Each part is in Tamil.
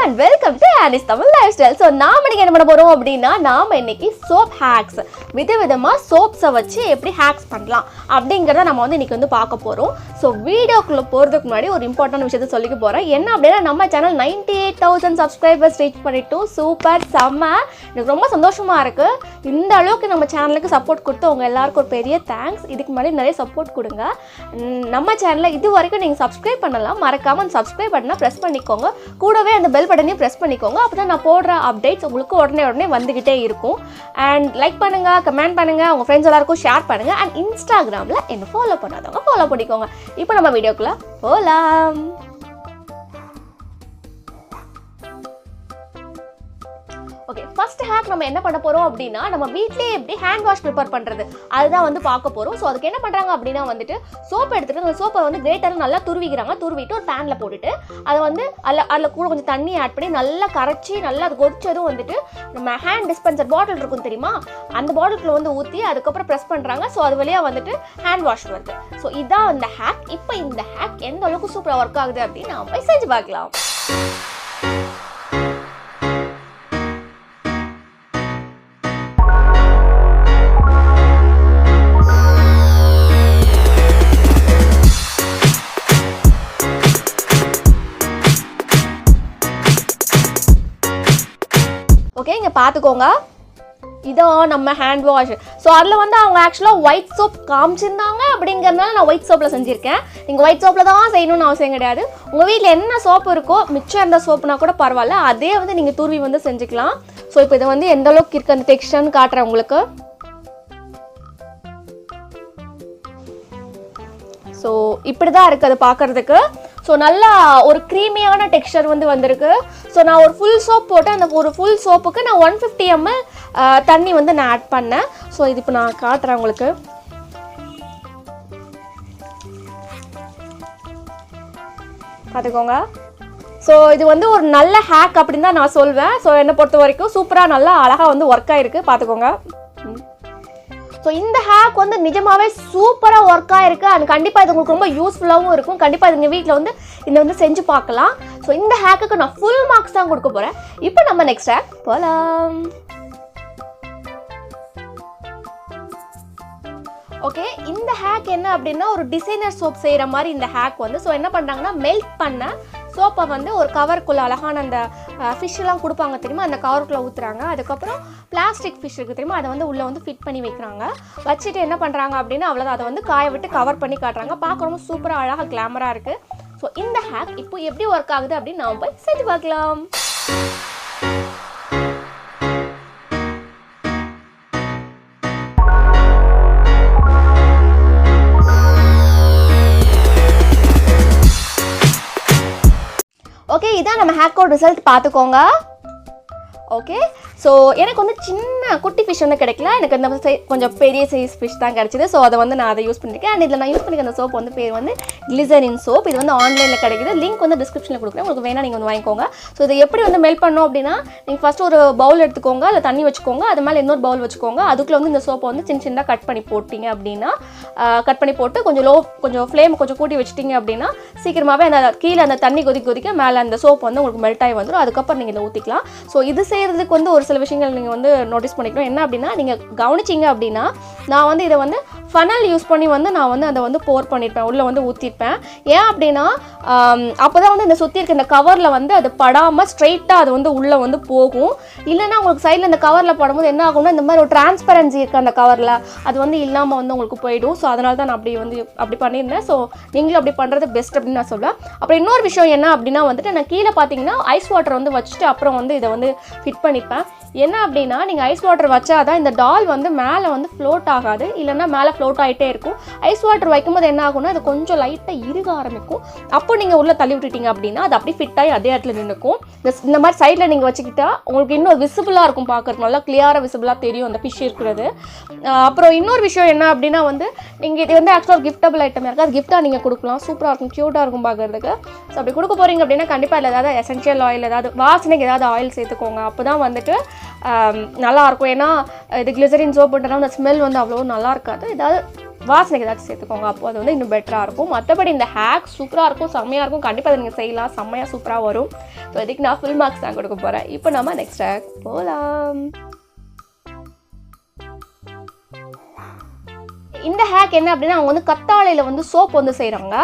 and welcome to anislifestyle. So நாம இன்னைக்கு என்ன பண்ண போறோம் அப்படினா நாம இன்னைக்கு soap hacks விதவிதமா soaps வச்சு எப்படி hacks பண்ணலாம் அப்படிங்கறத நம்ம வந்து இன்னைக்கு வந்து பார்க்க போறோம். So வீடியோக்குள்ள போறதுக்கு முன்னாடி ஒரு இம்பார்ட்டன்ட் விஷயத்தை சொல்லிக்க போறேன். என்ன அப்படினா நம்ம சேனல் 98000 subscribers ரீச் பண்ணிட்டோம். சூப்பர் செம்ம. எனக்கு ரொம்ப சந்தோஷமா இருக்கு. இந்த அளவுக்கு நம்ம சேனலுக்கு சப்போர்ட் கொடுத்து உங்க எல்லாருக்கும் ஒரு பெரிய தேங்க்ஸ். இதுக்கு முன்னாடி நிறைய சப்போர்ட் கொடுங்க. நம்ம சேனலை இது வரைக்கும் நீங்க subscribe பண்ணலாம். மறக்காம அந்த subscribe பட்டனை press பண்ணிக்கோங்க. கூடவே அந்த பெல் பட்டனையும் press பண்ணிக்கோங்க. அப்பதான் நான் போடுற அப்டேட்ஸ் உங்களுக்கு உடனே வந்துகிட்டே இருக்கும். And லைக் பண்ணுங்க, கமெண்ட் பண்ணுங்க, உங்க ஃப்ரெண்ட்ஸ் எல்லாருக்கும் ஷேர் பண்ணுங்க. And இன்ஸ்டாகிராம்ல என்ன ஃபாலோ பண்ணாதவங்க ஃபாலோ பண்ணிக்கோங்க. இப்போ நம்ம வீடியோக்குள்ள போலாம். ஓகே, ஃபர்ஸ்ட் ஹேக் நம்ம என்ன பண்ண போறோம் அப்படின்னா நம்ம வீட்லயே எப்படி ஹேண்ட் வாஷ் ப்ரிப்பேர் பண்றது அதுதான் வந்து பார்க்க போறோம். ஸோ அதுக்கு என்ன பண்றாங்க அப்படின்னா வந்துட்டு சோப் எடுத்துட்டு அந்த சோப்பை வந்து கிரேட்டர் நல்லா துருவிட்டு ஒரு பேன்ல போட்டுட்டு அதை வந்து அதில் கூட கொஞ்சம் தண்ணி ஆட் பண்ணி நல்லா கரைச்சி நல்லா அது கொதிச்சதும் வந்துட்டு நம்ம ஹேண்ட் டிஸ்பென்சர் பாட்டில் இருக்கும் தெரியுமா, அந்த பாட்டிலுக்குள்ள வந்து ஊற்றி அதுக்கப்புறம் ப்ரெஸ் பண்றாங்க. ஸோ அது வழியா வந்துட்டு ஹேண்ட் வாஷ் வருது. ஸோ இதான் இந்த ஹேக். இப்போ இந்த ஹேக் எந்த அளவுக்கு சூப்பராக ஒர்க் ஆகுது அப்படின்னு நாம போய் செஞ்சு பார்க்கலாம். ஓகே, இங்கே பார்த்துக்கோங்க, இதான் நம்ம ஹேண்ட் வாஷ். ஸோ அதில் வந்து அவங்க ஆக்சுவலாக ஒயிட் சோப் காமிச்சிருந்தாங்க அப்படிங்கிறதுனால நான் ஒயிட் சோப்பில் செஞ்சுருக்கேன். நீங்கள் ஒயிட் சோப்பில் தான் செய்யணும்னு அவசியம் கிடையாது. உங்கள் வீட்டில் என்ன சோப்பு இருக்கோ மிச்சம் இருந்த சோப்புனா கூட பரவாயில்ல, அதே வந்து நீங்கள் துருவி வந்து செஞ்சுக்கலாம். ஸோ இப்போ இதை வந்து எந்த அளவுக்கு இருக்குது அந்த டெக்ஸ்டர்னு காட்டுறேன் உங்களுக்கு. ஸோ இப்படி தான் இருக்குது அது பார்க்குறதுக்கு. ஸோ நல்லா ஒரு க்ரீமியான டெக்ஸ்சர் வந்து வந்திருக்கு. ஸோ நான் ஒரு ஃபுல் சோப் போட்டு அந்த ஒரு ஃபுல் சோப்புக்கு நான் 150 ml தண்ணி வந்து நான் ஆட் பண்ணேன். ஸோ இது இப்போ நான் காட்டுறேன் உங்களுக்கு. பார்த்துக்கோங்க. ஸோ இது வந்து ஒரு நல்ல ஹேக் அப்படின்னு தான் நான் சொல்வேன். ஸோ என்னை பொறுத்த வரைக்கும் சூப்பராக நல்லா அழகாக வந்து ஒர்க் ஆகிருக்கு. பார்த்துக்கோங்க. ஸோ இந்த ஹேக் வந்து நிஜமாவே சூப்பராக ஒர்க் ஆகிருக்கு. அது கண்டிப்பாக இது உங்களுக்கு ரொம்ப யூஸ்ஃபுல்லாகவும் இருக்கும். கண்டிப்பாக இது நீங்கள் வீட்டில் வந்து இதை வந்து செஞ்சு பார்க்கலாம். ஸோ இந்த ஹேக்குக்கு நான் ஃபுல் மார்க்ஸ் தான் கொடுக்க போகிறேன். இப்போ நம்ம நெக்ஸ்ட் ஹேக் போகலாம். ஓகே, இந்த ஹேக் என்ன அப்படின்னா ஒரு டிசைனர் சோப் செய்கிற மாதிரி இந்த ஹேக் வந்து. ஸோ என்ன பண்ணுறாங்கன்னா மெல்ட் பண்ண சோப்பை வந்து ஒரு கவருக்குள்ளே அழகான அந்த ஃபிஷ்ஷெல்லாம் கொடுப்பாங்க தெரியுமா, அந்த கவருக்குள்ளே ஊற்றுறாங்க. அதுக்கப்புறம் பிளாஸ்டிக் ஃபிஷ் இருக்குது தெரியுமா, அதை வந்து உள்ளே வந்து ஃபிட் பண்ணி வைக்கிறாங்க. வச்சுட்டு என்ன பண்ணுறாங்க அப்படின்னா அவ்வளோதான், அதை வந்து காய விட்டு கவர் பண்ணி காட்டுறாங்க. பார்க்க ரொம்ப சூப்பராக அழகாக கிளாமராக இருக்குது. ஸோ இந்த ஹேக் இப்போ எப்படி ஒர்க் ஆகுது அப்படின்னு நாம் போய் செஞ்சு பார்க்கலாம். ஓகே, இதான் நம்ம ஹேக்கோட ரிசல்ட் பார்த்துக்கோங்க. ஓகே, ஸோ எனக்கு வந்து சின்ன குட்டி ஃபிஷ் வந்து கிடைக்கல, எனக்கு அந்த கொஞ்சம் பெரிய சைஸ் ஃபிஷ் தான் கிடச்சிது. ஸோ அதை வந்து நான் அதை யூஸ் பண்ணியிருக்கேன். அண்ட் இதில் நான் யூஸ் பண்ணிக்க அந்த சோப் வந்து பேர் வந்து கிளிசரின் சோப். இது வந்து ஆன்லைனில் கிடைக்குது. லிங்க் வந்து டிஸ்கிரிப்ஷனில் கொடுக்குறேன், உங்களுக்கு வேணால் நீங்கள் வந்து வாங்கிக்கோங்க. ஸோ இதை எப்படி வந்து மெல்ட் பண்ணோம் அப்படின்னா நீங்கள் ஃபஸ்ட்டு ஒரு பவுல் எடுத்துக்கோங்க, அதில் தண்ணி வச்சுக்கோங்க, அது மேலே இன்னொரு பவுல் வச்சுக்கோங்க. அதுக்குள்ளே வந்து இந்த சோப்பை வந்து சின்னதாக கட் பண்ணி போட்டிங்க அப்படின்னா கட் பண்ணி போட்டு கொஞ்சம் ஃப்ளேம் கொஞ்சம் கூட்டி வச்சிட்டிங்க அப்படின்னா சீக்கிரமாகவே அந்த கீழே அந்த தண்ணி கொதிக்க மேலே அந்த சோப் வந்து உங்களுக்கு மெல்ட் ஆகி வந்துடும். அதுக்கப்புறம் நீங்கள் இதை ஊற்றிக்கலாம். ஸோ இது செய்கிறதுக்கு வந்து ஒரு சில விஷயங்கள் நீங்கள் வந்து நோட்டீஸ் பண்ணிக்கணும். என்ன அப்படின்னா நீங்கள் கவனிச்சிங்க அப்படின்னா நான் வந்து இதை வந்து ஃபனல் யூஸ் பண்ணி வந்து நான் வந்து அதை வந்து போர் பண்ணியிருப்பேன், உள்ளே வந்து ஊற்றிருப்பேன். ஏன் அப்படின்னா அப்போ தான் வந்து இந்த சுற்றி இருக்க இந்த கவரில் வந்து அது படாமல் ஸ்ட்ரைட்டாக அது வந்து உள்ளே வந்து போகும். இல்லைன்னா உங்களுக்கு சைடில் இந்த கவரில் படும்போது என்ன ஆகும்னா இந்த மாதிரி ஒரு டிரான்ஸ்பரன்சி இருக்குது அந்த கவரில், அது வந்து இல்லாமல் வந்து உங்களுக்கு போயிடும். ஸோ அதனால தான் நான் அப்படி பண்ணியிருந்தேன். ஸோ நீங்களும் அப்படி பண்ணுறது பெஸ்ட் அப்படின்னு நான் சொல்லுவேன். அப்புறம் இன்னொரு விஷயம் என்ன அப்படின்னா வந்துட்டு நான் கீழே பார்த்தீங்கன்னா ஐஸ் வாட்டர் வந்து வச்சுட்டு அப்புறம் வந்து இதை வந்து ஃபிட் பண்ணிப்பேன். என்ன அப்படின்னா நீங்கள் ஐஸ் வாட்டர் வச்சாதான் இந்த டால் வந்து மேலே வந்து ஃப்ளோட் ஆகாது, இல்லைன்னா மேலே ஃப்ளோட் ஆகிட்டே இருக்கும். ஐஸ் வாட்டர் வைக்கும்போது என்ன ஆகும்னா அது கொஞ்சம் லைட்டாக இறுக ஆரம்பிக்கும். அப்போ நீங்கள் உள்ளே தள்ளி விட்டுட்டீங்க அப்படின்னா அது அப்படி ஃபிட் ஆகி அதே இடத்துல நின்றுக்கும். இந்த மாதிரி சைடில் நீங்கள் வச்சுக்கிட்டா உங்களுக்கு இன்னும் விசிபிளாக இருக்கும், பார்க்குறதுக்கு நல்லா கிளியராக விசிபிளாக தெரியும் அந்த ஃபிஷ் இருக்கிறது. அப்புறம் இன்னொரு விஷயம் என்ன அப்படின்னா வந்து நீங்கள் இது வந்து ஆக்சுவலாக கிஃப்டபிள் ஐட்டம் இருக்குது, அது கிஃப்டாக நீங்கள் கொடுக்கலாம். சூப்பராக இருக்கும், க்யூட்டாக இருக்கும் பார்க்குறதுக்கு. ஸோ அப்படி கொடுக்க போகிறீங்க அப்படின்னா கண்டிப்பாக இல்லை ஏதாவது எசென்ஷியல் ஆயில், ஏதாவது வாசனைக்கு ஏதாவது ஆயில் சேர்த்துக்கோங்க. அப்போ தான் வந்துட்டு நல்லாயிருக்கும். ஏன்னா இது கிளிசரின் சோப்புன்றனால அந்த ஸ்மெல் வந்து அவ்வளோ நல்லா இருக்காது. ஏதாவது வாசனைக்கு ஏதாச்சும் சேர்த்துக்கோங்க. அப்போ அது வந்து இன்னும் பெட்டராக இருக்கும். மற்றபடி இந்த ஹேக் சூப்பராக இருக்கும், செம்மையாக இருக்கும். கண்டிப்பாக அதை நீங்கள் செய்யலாம், செம்மையாக சூப்பராக வரும். ஸோ இதுக்கு நான் ஃபுல் மார்க்ஸ் தான் கொடுக்க போகிறேன். இப்போ நம்ம நெக்ஸ்ட் ஹேக் போகலாம். இந்த ஹேக் என்ன அப்படின்னா, அவங்க வந்து கத்தாழையில் வந்து சோப் வந்து செய்கிறாங்க.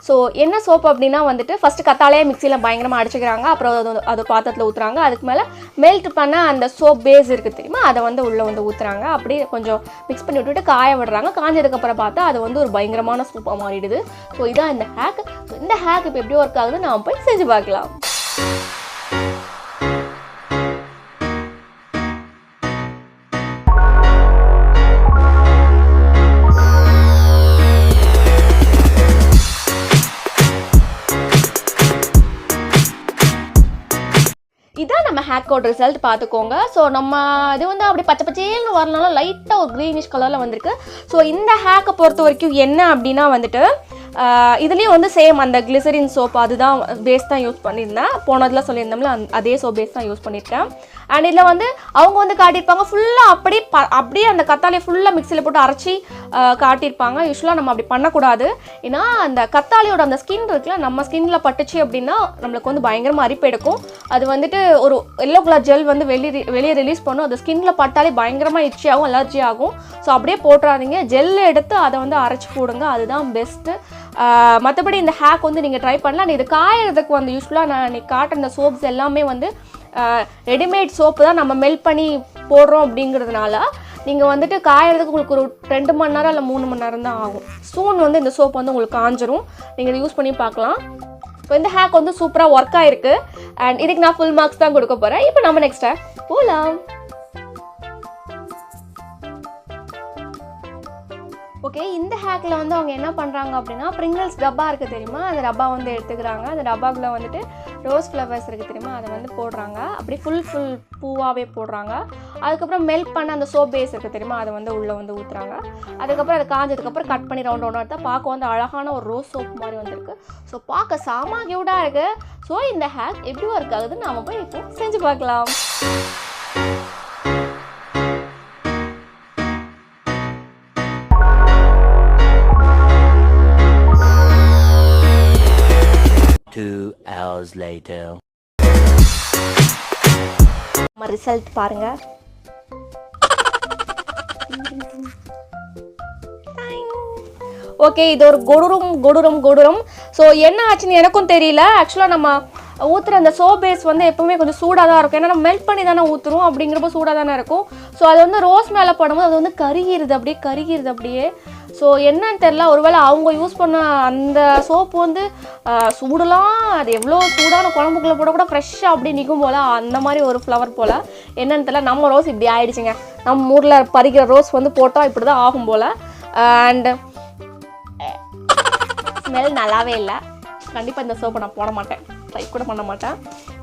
ஸோ என்ன சோப் அப்படின்னா வந்துட்டு ஃபஸ்ட்டு கத்தாழையை மிக்சியில் பயங்கரமாக அடிச்சுக்கிறாங்க. அப்புறம் அது பாத்திரத்தில் ஊற்றுறாங்க. அதுக்கு மேலே மெல்ட் பண்ண அந்த சோப் பேஸ் இருக்குது தெரியுமா, அதை வந்து உள்ளே வந்து ஊற்றுறாங்க. அப்படியே கொஞ்சம் மிக்ஸ் பண்ணி விட்டுட்டு காய விடுறாங்க. காஞ்சதுக்கப்புறம் பார்த்தா அது வந்து ஒரு பயங்கரமான சோப்பாக மாறிடுது. ஸோ இதான் இந்த ஹேக். ஸோ இந்த ஹேக் இப்போ எப்படி ஒர்க் ஆகுது நாம் போய் செஞ்சு பார்க்கலாம். இதான் நம்ம ஹேக் கோட் ரிசல்ட் பார்த்துக்கோங்க. ஸோ நம்ம இது வந்து அப்படி பச்சை பச்சேன்னு வரனால லைட்டாக ஒரு க்ரீனிஷ் கலரில் வந்திருக்கு. ஸோ இந்த ஹேக்கை பொறுத்த வரைக்கும் என்ன அப்படின்னா வந்துட்டு இதுலேயும் வந்து சேம் அந்த கிளிசரின் சோப் அதுதான் பேஸ் தான் யூஸ் பண்ணியிருந்தேன். போனதில் சொல்லியிருந்தோம்ல அதே சோப் பேஸ் தான் யூஸ் பண்ணியிருக்கேன். அண்ட் இதில் வந்து அவங்க வந்து காட்டியிருப்பாங்க ஃபுல்லாக அப்படியே அந்த கத்தாழையை ஃபுல்லாக மிக்சியில் போட்டு அரைச்சி காட்டியிருப்பாங்க. யூஸ்வலாக நம்ம அப்படி பண்ணக்கூடாது. ஏன்னா அந்த கத்தாழையோட அந்த ஸ்கின் இருக்குல்ல, நம்ம ஸ்கின்னில் பட்டுச்சு அப்படின்னா நம்மளுக்கு வந்து பயங்கரமாக அரிப்பு எடுக்கும். அது வந்துட்டு ஒரு எல்லோ கலர் ஜெல் வந்து வெளியே ரிலீஸ் பண்ணும். அது ஸ்கின்னில் பட்டாலே பயங்கரமாக இச்சி ஆகும், அலர்ஜி ஆகும். ஸோ அப்படியே போட்டுறாதீங்க. ஜெல் எடுத்து அதை வந்து அரைச்சி போடுங்க, அதுதான் பெஸ்ட்டு. மற்றபடி இந்த ஹேக் வந்து நீங்கள் ட்ரை பண்ணலாம். இது காயறதுக்கு வந்து யூஸ்வலாக நான் இன்னைக்கு காட்டுற இந்த சோப்ஸ் எல்லாமே வந்து ரெடிமேட் சோப்பு தான் நம்ம மெல்ட் பண்ணி போடுறோம். அப்படிங்கிறதுனால நீங்கள் வந்துட்டு காயறதுக்கு உங்களுக்கு ஒரு 2 மணி நேரம் இல்லை 3 மணி நேரம் தான் ஆகும். சூன் வந்து இந்த சோப் வந்து உங்களுக்கு காஞ்சிரும். நீங்கள் யூஸ் பண்ணி பார்க்கலாம். இப்போ இந்த ஹேக் வந்து சூப்பராக ஒர்க் ஆகிருக்கு. அண்ட் இதுக்கு நான் ஃபுல் மார்க்ஸ் தான் கொடுக்க போகிறேன். இப்போ நம்ம நெக்ஸ்ட் ஹேக் போகலாம். ஓகே, இந்த ஹேக்கில் வந்து அவங்க என்ன பண்ணுறாங்க அப்படின்னா, பிரிங்கிள்ஸ் டப்பா இருக்குது தெரியுமா, அந்த டப்பா வந்து எடுத்துக்கிறாங்க. அந்த டப்பாக்குள்ளே வந்துட்டு ரோஸ் ஃப்ளவர்ஸ் இருக்குது தெரியுமா, அதை வந்து போடுறாங்க. அப்படி ஃபுல் பூவாகவே போடுறாங்க. அதுக்கப்புறம் மெல்ட் பண்ண அந்த சோப் பேஸ் இருக்குது தெரியுமா, அதை வந்து உள்ளே வந்து ஊற்றுறாங்க. அதுக்கப்புறம் அதை காஞ்சதுக்கப்புறம் கட் பண்ணி ரவுண்ட் எடுத்தால் பார்க்க வந்து அழகான ஒரு ரோஸ் சோப் மாதிரி வந்துருக்கு. ஸோ பார்க்க செம க்யூட்டாக இருக்குது. ஸோ இந்த ஹேக் எப்படி ஒர்க் ஆகுதுன்னு நாம் போய் இப்போ செஞ்சு பார்க்கலாம். ரிசல்ட் பாருங்க. ஓகே, இது ஒரு கொடூரம். ஸோ என்ன ஆச்சுன்னு எனக்கும் தெரியல. ஆக்சுவலாக நம்ம ஊற்றுற அந்த சோப் பேஸ் வந்து எப்பவுமே கொஞ்சம் சூடாக தான் இருக்கும். ஏன்னா நம்ம மெல்ட் பண்ணி தானே ஊற்றுறோம். அப்படிங்கிறப்ப சூடாக தானே இருக்கும். ஸோ அது வந்து ரோஸ் மேலே போடும்போது அது வந்து கருகிருது அப்படியே. ஸோ என்னன்னு தெரில, ஒருவேளை அவங்க யூஸ் பண்ண அந்த சோப்பு வந்து சூடெலாம் அது எவ்வளோ சூடான குழம்புக்குள்ளே போட கூட ஃப்ரெஷ்ஷாக அப்படி நிற்கும் போல் அந்த மாதிரி ஒரு ஃப்ளவர் போல். என்னன்னு தெரில, நம்ம ரோஸ் இப்படி ஆயிடுச்சுங்க. நம்ம ஊரில் பறிக்கிற ரோஸ் வந்து போட்டால் இப்படி தான் ஆகும் போல். அண்ட் ஸ்மெல் நல்லாவே இல்லை. கண்டிப்பாக இந்த சோப்பை நான் போட மாட்டேன், ட்ரை கூட பண்ண மாட்டேன்.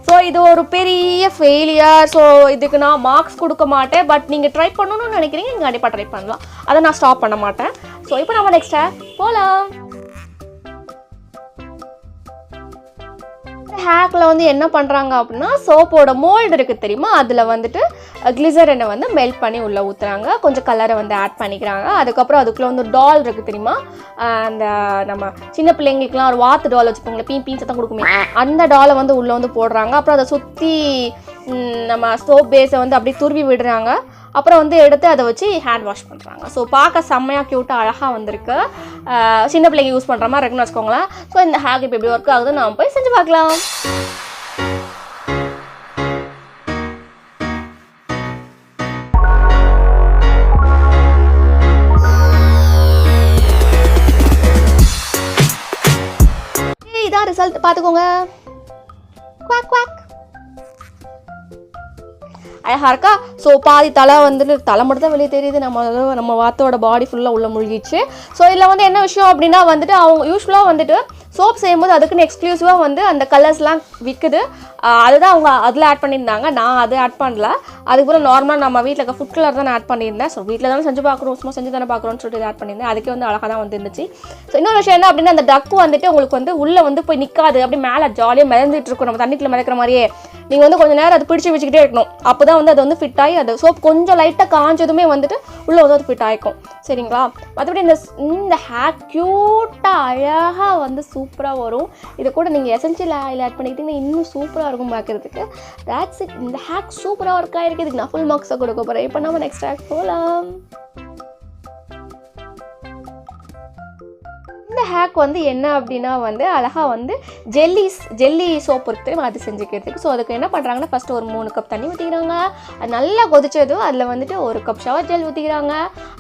ஸோ இது ஒரு பெரிய ஃபெயிலியர். ஸோ இதுக்கு நான் மார்க்ஸ் கொடுக்க மாட்டேன். பட் நீங்கள் ட்ரை பண்ணணும்னு நினைக்கிறீங்க, நீங்கள் கண்டிப்பாக ட்ரை பண்ணலாம். அதை நான் ஸ்டாப் பண்ண மாட்டேன். ஸோ இப்போ நம்ம நெக்ஸ்ட் போகலாம். ஹேக்கில் வந்து என்ன பண்ணுறாங்க அப்படின்னா, சோப்போட மோல்டு இருக்குது தெரியுமா, அதில் வந்துட்டு கிளிசரினை வந்து மெல்ட் பண்ணி உள்ளே ஊற்றுறாங்க. கொஞ்சம் கலரை வந்து ஆட் பண்ணிக்கிறாங்க. அதுக்கப்புறம் அதுக்குள்ளே வந்து டால் இருக்குது தெரியுமா, அந்த நம்ம சின்ன பிள்ளைங்களுக்குலாம் ஒரு வாத்து டால் வச்சுக்கோங்களேன், பீன் சத்தம் கொடுக்குமே, அந்த டாலை வந்து உள்ளே வந்து போடுறாங்க. அப்புறம் அதை சுற்றி நம்ம சோப் பேஸை வந்து அப்படியே துருவி விடுறாங்க. அப்புறம் வந்து எடுத்து அதை வச்சு ஹேண்ட் வாஷ் பண்ணுறாங்க. ஸோ பார்க்க செம்மையாக க்யூட்டாக அழகாக வந்திருக்கு. சின்ன பிள்ளைங்க யூஸ் பண்ணுற மாதிரி இருக்குன்னு வச்சுக்கோங்களேன். ஸோ இந்த ஹேக் இப்போ எப்படி ஒர்க் ஆகுதுன்னு நாம் போய் செஞ்சு பார்க்கலாம். இதான் ரிசல்ட் பார்த்துக்கோங்க. குவாக் குவாக் அழகாக இருக்கா. ஸோ பாதி தலை வந்துட்டு தலை மட்டும் தான் வெளியே தெரியுது. நம்ம வாத்தோட பாடி ஃபுல்லாக உள்ள முழுகிச்சு. ஸோ இதில் வந்து என்ன விஷயம் அப்படின்னா வந்துட்டு, அவங்க யூஸ்வலாக வந்துட்டு சோப் செய்யும்போது அதுக்குன்னு எக்ஸ்க்ளூசிவாக வந்து அந்த கலர்ஸ்லாம் விற்குது. அதுதான் அவங்க அதில் ஆட் பண்ணியிருந்தாங்க. நான் அதை ஆட் பண்ணல. அதுக்கப்புறம் நார்மலாக நம்ம வீட்டில் இருக்க ஃபுட் கலர் தான் நான் ஆட் பண்ணியிருந்தேன். ஸோ வீட்டில் தானே செஞ்சு பார்க்குறோம், சும்மா செஞ்சு தானே பார்க்குறோன்னு சொல்லிட்டு ஆட் பண்ணியிருந்தேன். அதுக்கே வந்து அழகாக தான் வந்து இருந்துச்சு. ஸோ இன்னொரு விஷயம் என்ன அப்படின்னா, அந்த டக்கு வந்துட்டு உங்களுக்கு வந்து உள்ளே வந்து போய் நிற்காது, அப்படி மேலே ஜாலியாக மிதந்துட்டு இருக்கும். நம்ம தண்ணிக்குள்ளே மிதக்கிற மாதிரியே நீங்கள் வந்து கொஞ்சம் நேரம் அது பிடிச்சி வச்சுக்கிட்டே இருக்கணும். அப்போ தான் வந்து அது வந்து ஃபிட் ஆகி அது சோப் கொஞ்சம் லைட்டாக காஞ்சதுமே வந்துட்டு உள்ளே வந்து அது ஃபிட் ஆகிக்கும். சரிங்களா? மற்றபடி இந்த ஹேர் க்யூட்டாக அழகாக வந்து சூப்பராக வரும். இதை கூட நீங்கள் எசென்ஷியல் ஆயில் ஆட் பண்ணிக்கிட்டிங்கன்னா இன்னும் சூப்பராக இருக்கும் பார்க்குறதுக்கு. That's it. இந்த ஹேக் சூப்பராக ஒர்க் ஆகிருக்கு. இதுக்கு நான் ஃபுல் மார்க்ஸை கொடுக்க போகிறேன். இப்போ நம்ம நெக்ஸ்ட் ஹேக் போகலாம். இந்த ஹேக் வந்து என்ன அப்படின்னா வந்து அழகாக வந்து ஜெல்லி சோப் இருக்குது அது செஞ்சுக்கிறதுக்கு. ஸோ அதுக்கு என்ன பண்ணுறாங்கன்னா ஃபஸ்ட்டு ஒரு 3 கப் தண்ணி ஊற்றிக்கிறாங்க. அது நல்லா கொதிச்சதும் அதில் வந்துட்டு 1 கப் ஷவர் ஜெல் ஊற்றிக்கிறாங்க.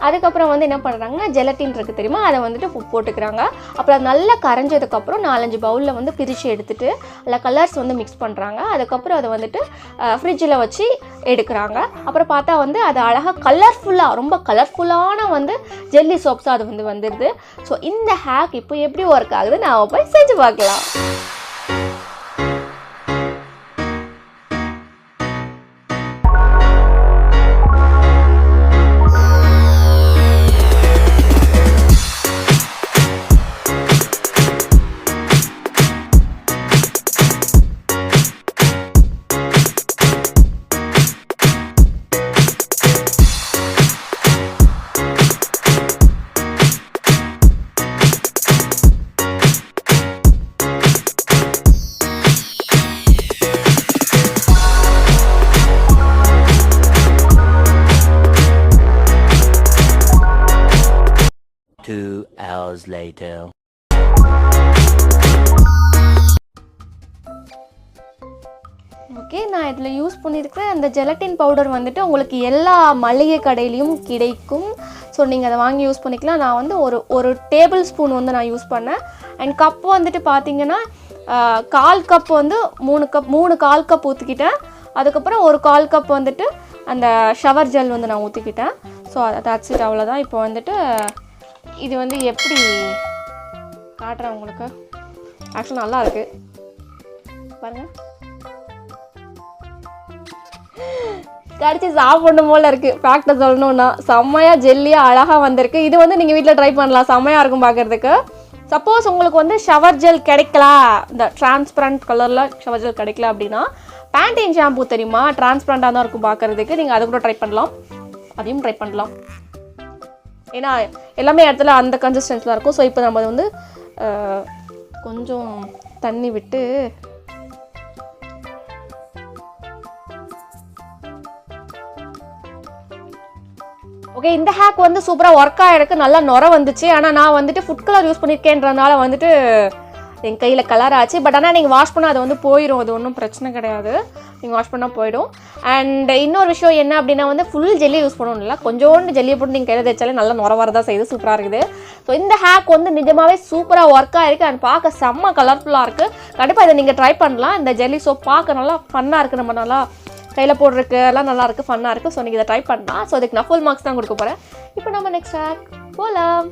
அதுக்கப்புறம் வந்து என்ன பண்ணுறாங்கன்னா ஜெலட்டின் இருக்குது தெரியுமா, அதை வந்துட்டு போட்டுக்கிறாங்க. அப்புறம் அது நல்லா கரைஞ்சதுக்கப்புறம் 4-5 பவுலில் வந்து பிரித்து எடுத்துகிட்டு அதில் கலர்ஸ் வந்து மிக்ஸ் பண்ணுறாங்க. அதுக்கப்புறம் அதை வந்துட்டு ஃப்ரிட்ஜில் வச்சு எடுக்கிறாங்க. அப்புறம் பார்த்தா வந்து அது அழகாக ரொம்ப கலர்ஃபுல்லான வந்து ஜெல்லி சோப்ஸாக அது வந்து வந்துடுது. ஸோ இந்த ஹேக் இப்போ எப்படி ஒர்க் ஆகுது நான் போய் செஞ்சு பார்க்கலாம். hours later. ஓகே, நான் இதில் யூஸ் பண்ணியிருக்கிற அந்த ஜெலட்டின் பவுடர் வந்துட்டு உங்களுக்கு எல்லா மளிகை கடையிலையும் கிடைக்கும். ஸோ நீங்கள் அதை வாங்கி யூஸ் பண்ணிக்கலாம். நான் வந்து ஒரு டேபிள் ஸ்பூன் வந்து நான் யூஸ் பண்ணேன். அண்ட் கப்பு வந்துட்டு பார்த்தீங்கன்னா 1/4 கப் வந்து 3 1/4 கப் ஊற்றிக்கிட்டேன். அதுக்கப்புறம் 1/4 கப் வந்துட்டு அந்த ஷவர் ஜெல் வந்து நான் ஊற்றிக்கிட்டேன். ஸோ தட்ஸ் இட், அவ்வளோதான். இப்போ வந்துட்டு இது வந்து எப்படி காட்டுறேன் உங்களுக்கு. ஆக்சுவலாக நல்லா இருக்குது பாருங்கள். கடிச்சு சாப்பிடணும் போல இருக்குது. ஃபேக்டை சொல்லணுன்னா செம்மையாக ஜெல்லியாக அழகாக வந்திருக்கு. இது வந்து நீங்கள் வீட்டில் ட்ரை பண்ணலாம், செம்மையாக இருக்கும் பார்க்குறதுக்கு. சப்போஸ் உங்களுக்கு வந்து ஷவர் ஜெல் கிடைக்கல, இந்த டிரான்ஸ்பரண்ட் கலரில் ஷவர் ஜெல் கிடைக்கல அப்படின்னா பேண்டீன் ஷாம்பூ தெரியுமா, டிரான்ஸ்பரண்டாக தான் இருக்கும் பார்க்குறதுக்கு. நீங்கள் அதை கூட ட்ரை பண்ணலாம், அதையும் ட்ரை பண்ணலாம். ஏன்னா எல்லாமே இடத்துல அந்த கன்சிஸ்டன்ஸில் இருக்கும். ஸோ இப்போ நம்ம வந்து கொஞ்சம் தண்ணி விட்டு ஓகே, இந்த ஹேக் வந்து சூப்பராக ஒர்க் ஆகிருக்கு. நல்லா நுர வந்துச்சு. ஆனால் நான் வந்துட்டு ஃபுட் கலர் யூஸ் பண்ணியிருக்கேன்றதுனால வந்துட்டு என் கையில் கலர் ஆச்சு. பட் ஆனால் நீங்கள் வாஷ் பண்ணால் அது வந்து போயிடும், அது ஒன்றும் பிரச்சனை கிடையாது. நீங்கள் வாஷ் பண்ணால் போயிடும். அண்ட் இன்னொரு விஷயம் என்ன அப்படின்னா வந்து ஃபுல் ஜெல்லி யூஸ் பண்ணணும் இல்லை, கொஞ்சோண்டு ஜெல்லியை போட்டு நீங்கள் கையில் தேய்ச்சாலே நல்லா நுர வரதான் செய்யுது, சூப்பராக இருக்குது. ஸோ இந்த ஹேக் வந்து நிஜமாகவே சூப்பராக ஒர்க் ஆகிருக்கு. அண்ட் பார்க்க செம்ம கலர்ஃபுல்லாக இருக்குது. கண்டிப்பாக இதை நீங்கள் ட்ரை பண்ணலாம். இந்த ஜெல்லி சோப் பார்க்க நல்லா ஃபன்னாக இருக்குது, நம்ம நல்லா கையில் போடுறதுக்கு எல்லாம் நல்லாயிருக்கு, ஃபன்னாக இருக்குது. ஸோ நீங்கள் இதை ட்ரை பண்ணலாம். ஸோ அதுக்கு நான் ஃபுல் மார்க்ஸ் தான் கொடுக்க போகிறேன். இப்போ நம்ம நெக்ஸ்ட் ஹேக் போகலாம்.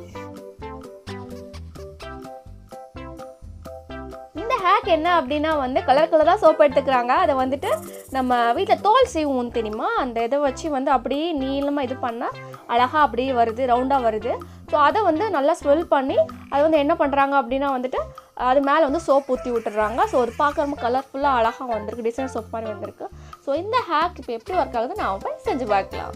இந்த ஹேக் என்ன அப்படின்னா வந்து கலராக சோப் எடுத்துக்கிறாங்க. அதை வந்துட்டு நம்ம வீட்டில் தோல் சீவும் தெரியுமா, அந்த இதை வச்சு வந்து அப்படியே நீளமாக இது பண்ணால் அழகாக அப்படியே வருது, ரவுண்டாக வருது. ஸோ அதை வந்து நல்லா ஸ்வெல் பண்ணி அது வந்து என்ன பண்ணுறாங்க அப்படின்னா வந்துட்டு அது மேலே வந்து சோப் ஊற்றி விட்டுறாங்க. ஸோ அது பார்க்க ரொம்ப கலர்ஃபுல்லாக அழகாக வந்திருக்கு, டிசைன் சோப் மாதிரி வந்திருக்கு. ஸோ இந்த ஹேக் இப்போ எப்படி ஒர்க் ஆகுது நான் போய் செஞ்சு பார்க்கலாம்.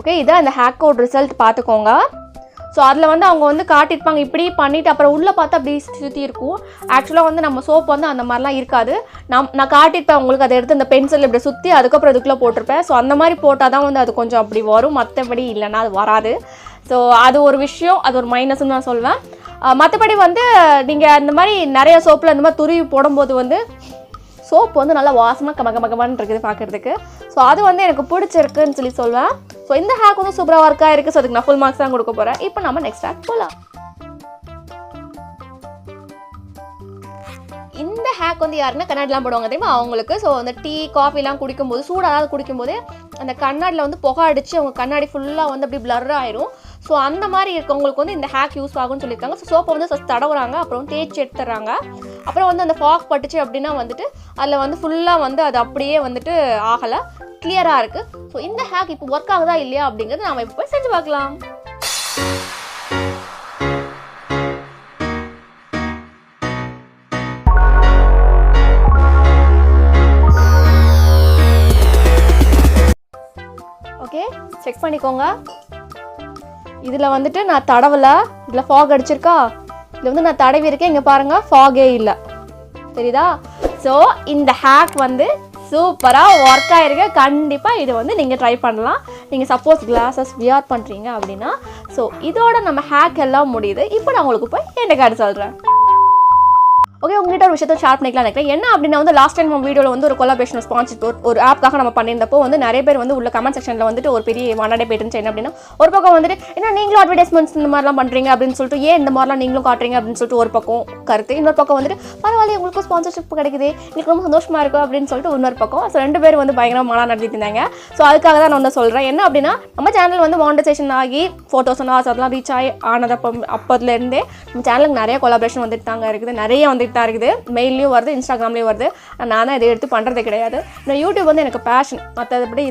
ஓகே, இதான் இந்த ஹேக்கோட ரிசல்ட் பார்த்துக்கோங்க. ஸோ அதில் வந்து அவங்க வந்து காட்டியிருப்பாங்க இப்படி பண்ணிவிட்டு அப்புறம் உள்ளே பார்த்தா அப்படி சுற்றி இருக்கும். ஆக்சுவலாக வந்து நம்ம சோப் வந்து அந்த மாதிரிலாம் இருக்காது. நான் காட்டியிருப்பேன் உங்களுக்கு, அதை எடுத்து இந்த பென்சில் இப்படி சுற்றி அதுக்கப்புறம் இதுக்குள்ளே போட்டிருப்பேன். ஸோ அந்த மாதிரி போட்டால் தான் வந்து அது கொஞ்சம் அப்படி வரும், மற்றபடி இல்லைன்னா அது வராது. ஸோ அது ஒரு விஷயம், அது ஒரு மைனஸ்ன்னு நான் சொல்வேன். மற்றபடி வந்து நீங்கள் அந்த மாதிரி நிறைய சோப்பில் இந்த மாதிரி துருவி போடும்போது வந்து சோப்பு வந்து நல்லா வாசமாக கமகமகமான்னு இருக்குது பார்க்குறதுக்கு. ஸோ அது வந்து எனக்கு பிடிச்சிருக்குன்னு சொல்லி சொல்வேன். ஸோ இந்த ஹேக் வந்து சூப்பராக ஒர்க் ஆயிருக்கு. ஸோ அதுக்கு நான் ஃபுல் மார்க்ஸ் தான் கொடுக்க போகிறேன். இப்போ நம்ம நெக்ஸ்ட் ஹேக் போகலாம். இந்த ஹேக் வந்து யாருன்னா கண்ணாடிலாம் போடுவாங்க தெரியுமா அவங்களுக்கு. ஸோ அந்த டீ காஃபிலாம் குடிக்கும்போது சூடாக குடிக்கும்போது அந்த கண்ணாடியில் வந்து புகை அடித்து அவங்க கண்ணாடி ஃபுல்லாக வந்து அப்படி பிளர் ஆயிரும். ஸோ அந்த மாதிரி இருக்கவங்களுக்கு வந்து இந்த ஹேக் யூஸ் ஆகும்னு சொல்லியிருக்காங்க. ஸோ சோப்பை வந்து ஃபஸ்ட் தடவுறாங்க, அப்புறம் தேய்ச்சி எடுத்துடுறாங்க. அப்புறம் வந்து அந்த ஃபாக் பட்டுச்சு அப்படின்னா வந்துட்டு அதில் வந்து ஃபுல்லாக வந்து அது அப்படியே வந்துட்டு ஆகலை, கிளியராக இருக்குது. ஸோ இந்த ஹேக் இப்போ ஒர்க் ஆகுதா இல்லையா அப்படிங்கிறது நாம் இப்போ போய் செஞ்சு பார்க்கலாம். ஓகே, செக் பண்ணிக்கோங்க. இதில் வந்துட்டு நான் தடவலை, இதில் ஃபாக் அடிச்சிருக்கா, இதில் வந்து நான் தடவி இருக்கேன், இங்கே பாருங்கள் ஃபாகே இல்லை, தெரியுதா? ஸோ இந்த ஹேக் வந்து சூப்பராக ஒர்க் ஆகிருக்கு. கண்டிப்பாக இது வந்து நீங்கள் ட்ரை பண்ணலாம். நீங்கள் சப்போஸ் கிளாஸஸ் வியர் பண்ணுறீங்க அப்படின்னா. ஸோ இதோட நம்ம ஹேக் எல்லாம் முடியுது. இப்போ நான் உங்களுக்கு போய் என்ன கார்டு சொல்கிறேன். ஓகே, உங்கள்கிட்ட ஒரு விஷயத்தை ஷேர் பண்ணிக்கலாம் நினைக்கிறேன். என்ன அப்படின்னா வந்து லாஸ்ட் டைம் நம்ம வீடியோவில் வந்து ஒரு கொலாபரேஷன் ஸ்பான்சர் ஒரு ஆப்காக நம்ம பண்ணியிருந்தப்போ வந்து நிறைய பேர் வந்து உள்ள கமெண்ட் செக்ஷனில் வந்துட்டு ஒரு பெரிய மனடை போயிட்டு என்ன அப்படின்னா ஒரு பக்கம் வந்துட்டு என்ன நீங்களும் அட்வர்டைஸ்மெண்ட்ஸ் இந்த மாதிரிலாம் பண்ணுறீங்க அப்படின்னு சொல்லிட்டு, ஏன் இந்த மாதிரிலாம் நீங்களும் காட்டுறீங்க அப்படின்னு சொல்லிட்டு ஒரு பக்கம் கருத்து, இன்னொரு பக்கம் வந்துட்டு பரவாயில்ல உங்களுக்கு ஸ்பான்சர்ஷிப் கிடைக்குது, எனக்கு ரொம்ப சந்தோஷமாக இருக்கும் அப்படின்னு சொல்லிட்டு இன்னொரு பக்கம். ஸோ 2 பேர் வந்து பயங்கரமாக மன நடத்திட்டு இருந்தாங்க. ஸோ அதுக்காக தான் நான் வந்து சொல்கிறேன். என்ன அப்படின்னா நம்ம சேனல் வந்து மானிட்டைசேஷன் ஆகி ஃபோட்டோஸ் அதெல்லாம் ரீச் ஆகி அப்போதுலேருந்தே நம்ம சேனலுக்கு நிறைய கொலாபரேஷன் வந்துட்டு தாங்க இருக்குது, நிறைய வந்துட்டு தான் இருக்குது. மெயிலையும் வருது, இன்ஸ்டாகிராம்லேயும் வருது. நான் தான் இதை எடுத்து பண்ணுறது கிடையாது. நான் யூடியூப் வந்து எனக்கு பேஷன், மற்றபடி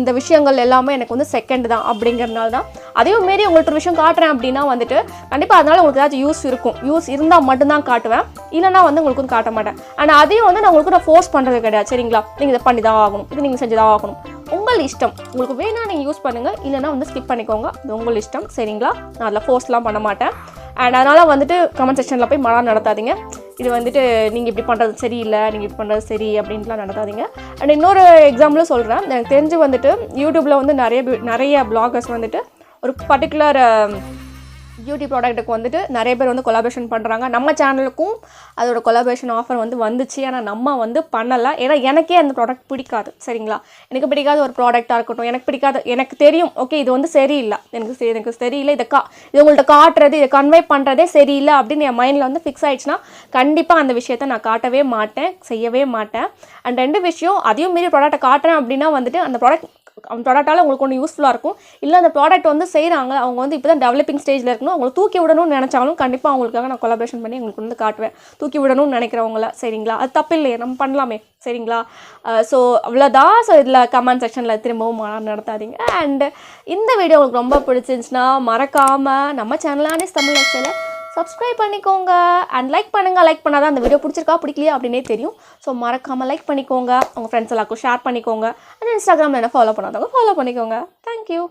இந்த விஷயங்கள் எல்லாமே எனக்கு வந்து செகண்ட் தான். அப்படிங்கிறதுனால தான் அதையும் மீறி உங்கள்கிட்ட ஒரு விஷயம் காட்டுறேன் அப்படின்னா வந்துட்டு கண்டிப்பாக அதனால் உங்களுக்கு ஏதாச்சும் யூஸ் இருக்கும். யூஸ் இருந்தால் மட்டும்தான் காட்டுவேன், இல்லைனா வந்து உங்களுக்கு வந்து காட்ட மாட்டேன். ஆனால் அதையும் வந்து நான் ஃபோர்ஸ் பண்ணுறது கிடையாது, சரிங்களா? நீங்கள் இதை பண்ணி தான் ஆகணும், இது நீங்கள் செஞ்சு தான் ஆகணும், உங்கள் இஷ்டம். உங்களுக்கு வேணால் நீங்கள் யூஸ் பண்ணுங்கள், இல்லைனா வந்து ஸ்கிப் பண்ணிக்கோங்க, இது உங்கள் இஷ்டம், சரிங்களா? நான் அதில் ஃபோர்ஸ்லாம் பண்ண மாட்டேன். அண்ட் அதனால் வந்துட்டு கமெண்ட் செக்ஷனில் போய் மழை நடத்தாதீங்க. இது வந்துட்டு நீங்கள் இப்படி பண்ணுறது சரியில்லை, நீங்கள் இப்படி பண்ணுறது சரி அப்படின்ட்டுலாம் நடத்தாதீங்க. அண்ட் இன்னொரு எக்ஸாம்பிளும் சொல்கிறேன். எனக்கு தெரிஞ்சு வந்துட்டு யூடியூப்பில் வந்து நிறைய பிளாகர்ஸ் வந்துட்டு ஒரு பர்டிகுலர் பியூட்டி ப்ராடக்ட்டுக்கு வந்துட்டு நிறைய பேர் வந்து கொலாபரேஷன் பண்ணுறாங்க. நம்ம சேனலுக்கும் அதோட கொலாபரேஷன் ஆஃபர் வந்து வந்துச்சு. ஆனால் நம்ம வந்து பண்ணலை. ஏன்னா எனக்கே அந்த ப்ராடக்ட் பிடிக்காது, சரிங்களா? எனக்கு பிடிக்காத ஒரு ப்ராடக்டாக இருக்கட்டும், எனக்கு தெரியும் ஓகே இது வந்து சரியில்லை, எனக்கு சரியில்லை, இது உங்கள்கிட்ட காட்டுறது, இதை கன்வே பண்ணுறதே சரியில்லை அப்படின்னு என் மைண்டில் வந்து ஃபிக்ஸ் ஆகிடுச்சுன்னா கண்டிப்பாக அந்த விஷயத்தை நான் காட்டவே மாட்டேன், செய்யவே மாட்டேன். அண்ட் 2 விஷயம், அதையும் மீறி ப்ராடக்ட்டை காட்டுறேன் அப்படின்னா வந்துட்டு அந்த ப்ராடக்டால் உங்களுக்கு ஒன்று யூஸ்ஃபுல்லாக இருக்கும். இல்லை அந்த ப்ராடக்ட் வந்து செய்கிறாங்க, அவங்க வந்து இப்போ தான் டெவலப்பிங் ஸ்டேஜில் இருக்கணும், அவங்களை தூக்கி விடணும்னு நினச்சாலும் கண்டிப்பாக அவங்களுக்காக நான் கொலாபரேஷன் பண்ணி உங்களுக்கு வந்து காட்டுவேன். தூக்கி விடணும்னு நினைக்கிறவங்கள, சரிங்களா? அது தப்பு இல்லையே, நம்ம பண்ணலாமே, சரிங்களா? ஸோ அவ்வளோதான். ஸோ இதில் கமெண்ட் செக்ஷனில் திரும்பவும் நடத்தாதீங்க. அண்ட் இந்த வீடியோ உங்களுக்கு ரொம்ப பிடிச்சிருந்துச்சுன்னா மறக்காமல் நம்ம சேனல் அனிஸ் தமிழ் லைஃப்ஸ்டைலை சப்ஸ்கிரைப் பண்ணிக்கோங்க. அண்ட் லைக் பண்ணுங்கள். லைக் பண்ணாதான் அந்த வீடியோ பிடிச்சிருக்கா பிடிக்கலையா அப்படின்னே தெரியும். ஸோ மறக்காமல் லைக் பண்ணிக்கோங்க, உங்கள் ஃப்ரெண்ட்ஸ் எல்லாருக்கும் ஷேர் பண்ணிக்கோங்க. அண்ட் இன்ஸ்டாகிராமில் என்ன ஃபாலோ பண்ணாதவங்க ஃபாலோ பண்ணிக்கோங்க. தேங்க்யூ.